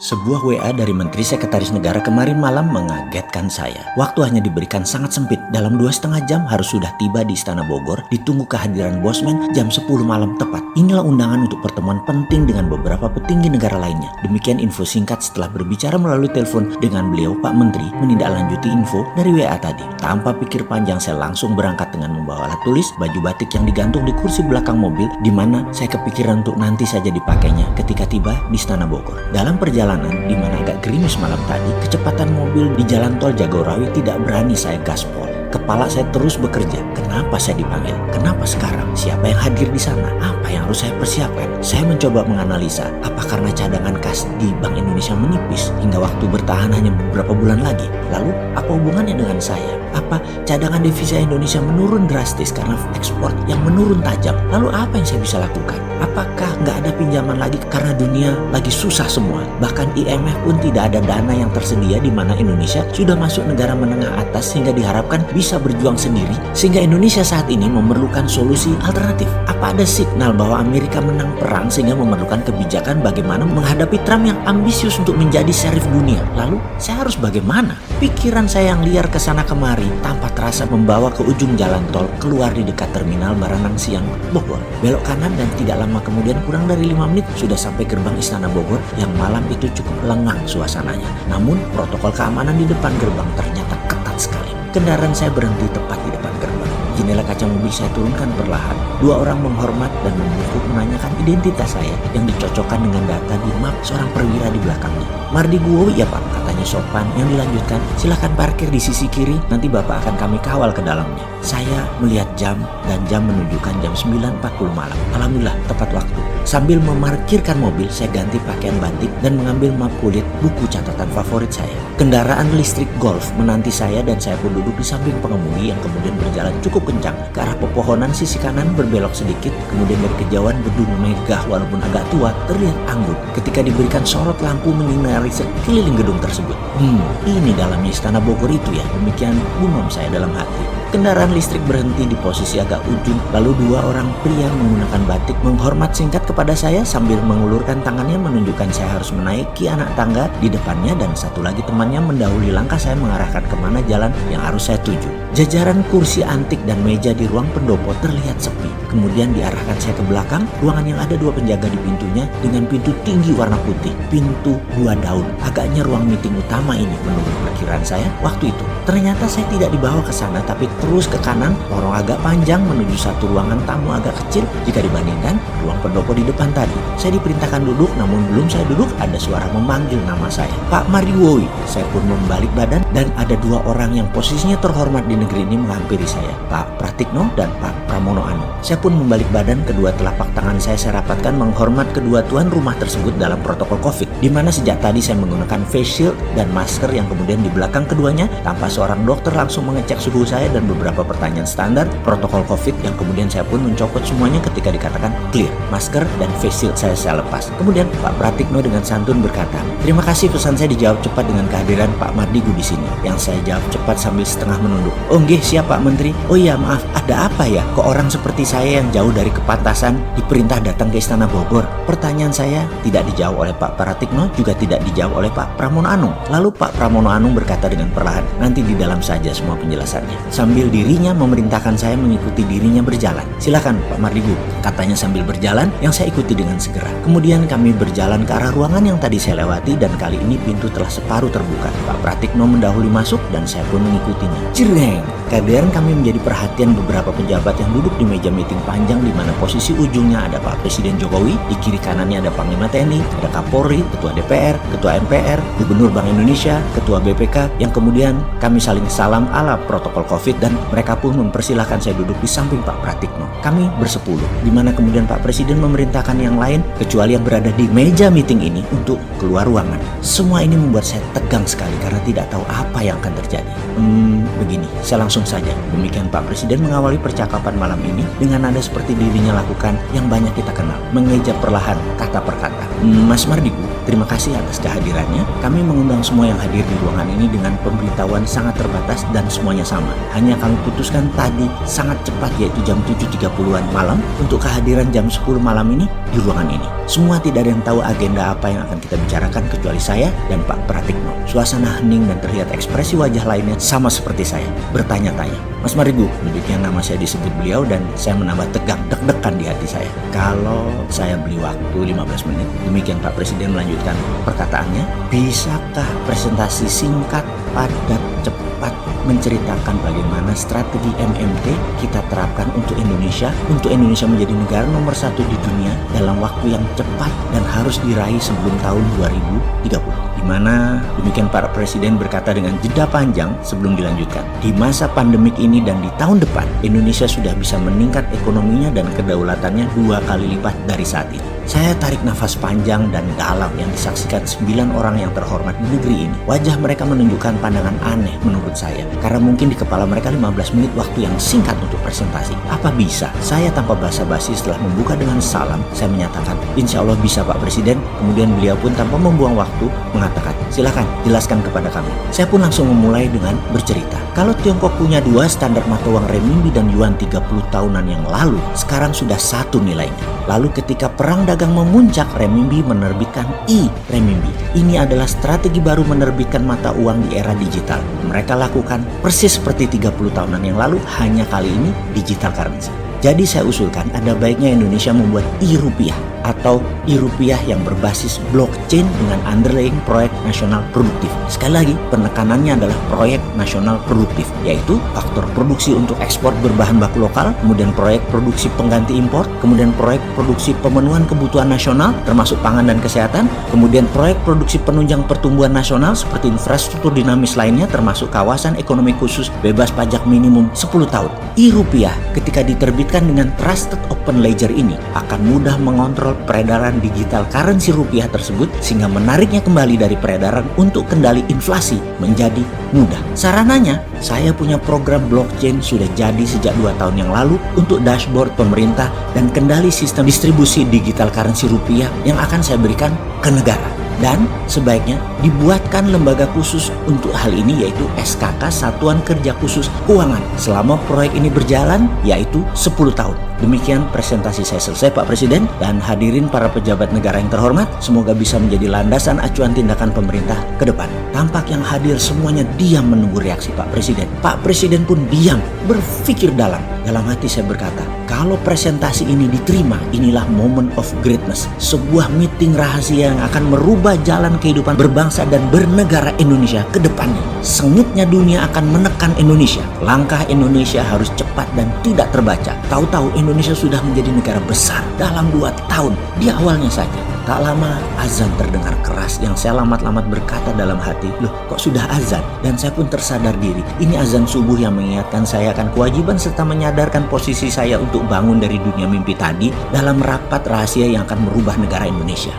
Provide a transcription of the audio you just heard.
Sebuah WA dari Menteri Sekretaris Negara kemarin malam mengagetkan saya. Waktu hanya diberikan sangat sempit. Dalam 2,5 jam harus sudah tiba di Istana Bogor. Ditunggu kehadiran Bosman jam 10 malam tepat. Inilah undangan untuk pertemuan penting dengan beberapa petinggi negara lainnya. Demikian info singkat setelah berbicara melalui telepon dengan beliau Pak Menteri menindaklanjuti info dari WA tadi. Tanpa pikir panjang saya langsung berangkat dengan membawa alat tulis, baju batik yang digantung di kursi belakang mobil, di mana saya kepikiran untuk nanti saja dipakainya ketika tiba di Istana Bogor. Dalam perjalanan di mana agak gerimis malam tadi, kecepatan mobil di jalan tol Jagorawi tidak berani saya gaspol. Kepala saya terus bekerja. Kenapa saya dipanggil? Kenapa sekarang? Siapa yang hadir di sana? Apa yang harus saya persiapkan? Saya mencoba menganalisa, apa karena cadangan kas di Bank Indonesia menipis hingga waktu bertahan hanya beberapa bulan lagi? Lalu, apa hubungannya dengan saya? Apa cadangan devisa Indonesia menurun drastis karena ekspor yang menurun tajam? Lalu apa yang saya bisa lakukan? Apakah nggak ada pinjaman lagi karena dunia lagi susah semua? Bahkan IMF pun tidak ada dana yang tersedia, di mana Indonesia sudah masuk negara menengah atas sehingga diharapkan bisa berjuang sendiri, sehingga Indonesia saat ini memerlukan solusi alternatif. Apa ada signal bahwa Amerika menang perang sehingga memerlukan kebijakan bagaimana menghadapi Trump yang ambisius untuk menjadi sheriff dunia? Lalu saya harus bagaimana? Pikiran saya yang liar ke sana kemari tanpa terasa membawa ke ujung jalan tol keluar di dekat terminal Baranang Siang Bogor. Belok kanan dan tidak lama kemudian kurang dari 5 menit sudah sampai gerbang Istana Bogor yang malam itu cukup lengang suasananya. Namun protokol keamanan di depan gerbang ternyata ketat sekali. Kendaraan saya berhenti tepat di depan gerbang. Jendela kaca mobil saya turunkan perlahan. 2 orang menghormat dan membungkuk menanyakan identitas saya yang dicocokkan dengan data di map seorang perwira di belakangnya. Mardi Guowi ya Pak, katanya sopan. Yang dilanjutkan, silakan parkir di sisi kiri, nanti Bapak akan kami kawal ke dalamnya. Saya melihat jam dan jam menunjukkan jam 9.40 malam. Alhamdulillah tepat waktu. Sambil memarkirkan mobil, saya ganti pakaian batik dan mengambil map kulit, buku catatan favorit saya. Kendaraan listrik Golf menanti saya dan saya pun duduk di samping pengemudi yang kemudian berjalan cukup kencang ke arah pepohonan sisi kanan, berbelok sedikit, kemudian dari kejauhan gedung megah walaupun agak tua terlihat anggun ketika diberikan sorot lampu menyinari sekeliling gedung tersebut. Ini dalamnya Istana Bogor itu ya, demikian gumam saya dalam hati. Kendaraan listrik berhenti di posisi agak ujung, lalu 2 orang pria menggunakan batik menghormat singkat kepada saya sambil mengulurkan tangannya menunjukkan saya harus menaiki anak tangga di depannya, dan satu lagi temannya mendahului langkah saya mengarahkan kemana jalan yang harus saya tuju. Jajaran kursi antik dan meja di ruang pendopo terlihat sepi. Kemudian diarahkan saya ke belakang, ruangan yang ada 2 penjaga di pintunya dengan pintu tinggi warna putih. Pintu 2 daun. Agaknya ruang meeting utama ini menurut perkiraan saya waktu itu. Ternyata saya tidak dibawa ke sana, tapi terus ke kanan, lorong agak panjang menuju satu ruangan tamu agak kecil jika dibandingkan ruang pendopo di depan tadi. Saya diperintahkan duduk, namun belum saya duduk ada suara memanggil nama saya. Pak Mardiwowi. Saya pun membalik badan dan ada 2 orang yang posisinya terhormat di negeri ini menghampiri saya, Pak Pratikno dan Pak Pramono Anung. Saya pun membalik badan, kedua telapak tangan saya rapatkan menghormat kedua tuan rumah tersebut dalam protokol COVID, di mana sejak tadi saya menggunakan face shield dan masker yang kemudian di belakang keduanya tanpa seorang dokter langsung mengecek suhu saya dan beberapa pertanyaan standar protokol COVID yang kemudian saya pun mencopot semuanya ketika dikatakan clear. Masker dan face shield saya lepas. Kemudian Pak Pratikno dengan santun berkata, "Terima kasih, pesan saya dijawab cepat dengan kehadiran Pak Mardigu di sini." Yang saya jawab cepat sambil setengah menunduk. "Oh nggih, siap Pak Menteri." "Oh iya, maaf, ada apa ya? Kok orang seperti saya yang jauh dari kepantasan diperintah datang ke Istana Bogor?" Pertanyaan saya tidak dijawab oleh Pak Pratikno, juga tidak dijawab oleh Pak Pramono Anung. Lalu Pak Pramono Anung berkata dengan perlahan, "Nanti di dalam saja semua penjelasannya." Sambil dirinya memerintahkan saya mengikuti dirinya berjalan. "Silakan Pak Mardigu," katanya sambil berjalan, yang saya ikuti dengan segera. Kemudian kami berjalan ke arah ruangan yang tadi saya lewati, dan kali ini pintu telah separuh terbuka. Pak Pratikno mendahului masuk dan saya pun mengikutinya. Cireng! Kehadiran kami menjadi perhatian beberapa pejabat yang duduk di meja meeting panjang, di mana posisi ujungnya ada Pak Presiden Jokowi, di kiri kanannya ada Panglima TNI, ada Kapolri, Ketua DPR, Ketua MPR, Gubernur Bank Indonesia, Ketua BPK, yang kemudian kami saling salam ala protokol COVID, dan mereka pun mempersilahkan saya duduk di samping Pak Pratikno. Kami bersepuluh, di mana kemudian Pak Presiden memerintahkan yang lain, kecuali yang berada di meja meeting ini, untuk keluar ruangan. Semua ini membuat saya tegang sekali karena tidak tahu apa yang akan terjadi. Begini, saya langsung saja. Demikian Pak Presiden mengawali percakapan malam ini dengan nada seperti dirinya lakukan yang banyak kita kenal, mengeja perlahan kata per kata. "Mas Mardigu, terima kasih atas kehadirannya. Kami mengundang semua yang hadir di ruangan ini dengan pemberitahuan sangat terbatas dan semuanya sama. Hanya kami putuskan tadi sangat cepat, yaitu jam 7.30-an malam, untuk kehadiran jam 10 malam ini di ruangan ini. Semua tidak ada yang tahu agenda apa yang akan kita bicarakan kecuali saya dan Pak Pratikno. Suasana hening dan terlihat ekspresi wajah lainnya sama seperti saya, bertanya-tanya. Mas Marigu, demikian nama saya disebut beliau dan saya menambah tegang, deg-degan di hati saya. Kalau saya beli waktu 15 menit, demikian Pak Presiden melanjutkan perkataannya, bisakah presentasi singkat, padat, cepat menceritakan bagaimana strategi MMT kita terapkan untuk Indonesia menjadi negara nomor 1 di dunia dalam waktu yang cepat dan harus diraih sebelum tahun 2030. Di mana demikian Pak Presiden berkata dengan jeda panjang sebelum dilanjutkan. Di masa pandemik ini dan di tahun depan, Indonesia sudah bisa meningkat ekonominya dan kedaulatannya 2 kali lipat dari saat ini. Saya tarik nafas panjang dan dalam yang disaksikan 9 orang yang terhormat di negeri ini. Wajah mereka menunjukkan pandangan aneh menurut saya. Karena mungkin di kepala mereka 15 menit waktu yang singkat untuk presentasi. Apa bisa? Saya tanpa basa-basi setelah membuka dengan salam, saya menyatakan, insya Allah bisa Pak Presiden. Kemudian beliau pun tanpa membuang waktu mengatakan, silakan jelaskan kepada kami. Saya pun langsung memulai dengan bercerita. Kalau Tiongkok punya 2 standar mata uang renminbi dan yuan 30 tahunan yang lalu, sekarang sudah 1 nilainya. Lalu ketika perang dagang memuncak, renminbi menerbitkan e-renminbi. Ini adalah strategi baru menerbitkan mata uang di era digital. Mereka lakukan persis seperti 30 tahunan yang lalu, hanya kali ini digital currency. Jadi saya usulkan ada baiknya Indonesia membuat e-rupiah atau e-rupiah yang berbasis blockchain dengan underlying proyek nasional produktif. Sekali lagi, penekanannya adalah proyek nasional produktif, yaitu faktor produksi untuk ekspor berbahan baku lokal, kemudian proyek produksi pengganti impor, kemudian proyek produksi pemenuhan kebutuhan nasional termasuk pangan dan kesehatan, kemudian proyek produksi penunjang pertumbuhan nasional seperti infrastruktur dinamis lainnya termasuk kawasan ekonomi khusus bebas pajak minimum 10 tahun. E-rupiah ketika diterbitkan dengan Trusted Open Ledger ini akan mudah mengontrol peredaran digital currency rupiah tersebut sehingga menariknya kembali dari peredaran untuk kendali inflasi menjadi mudah. Sarananya, saya punya program blockchain sudah jadi sejak 2 tahun yang lalu untuk dashboard pemerintah dan kendali sistem distribusi digital currency rupiah yang akan saya berikan ke negara. Dan sebaiknya dibuatkan lembaga khusus untuk hal ini yaitu SKK Satuan Kerja Khusus Keuangan selama proyek ini berjalan yaitu 10 tahun. Demikian presentasi saya selesai Pak Presiden dan hadirin para pejabat negara yang terhormat, semoga bisa menjadi landasan acuan tindakan pemerintah ke depan. Tampak yang hadir semuanya diam menunggu reaksi Pak Presiden. Pak Presiden pun diam, berpikir dalam. Dalam hati saya berkata, kalau presentasi ini diterima, inilah moment of greatness. Sebuah meeting rahasia yang akan merubah jalan kehidupan berbangsa dan bernegara Indonesia ke depannya. Sengitnya dunia akan menekan Indonesia. Langkah Indonesia harus cepat dan tidak terbaca. Tahu-tahu Indonesia sudah menjadi negara besar dalam 2 tahun di awalnya saja. Tak lama azan terdengar keras yang saya lamat-lamat berkata dalam hati, loh kok sudah azan? Dan saya pun tersadar diri, ini azan subuh yang mengingatkan saya akan kewajiban serta menyadarkan posisi saya untuk bangun dari dunia mimpi tadi dalam rapat rahasia yang akan merubah negara Indonesia.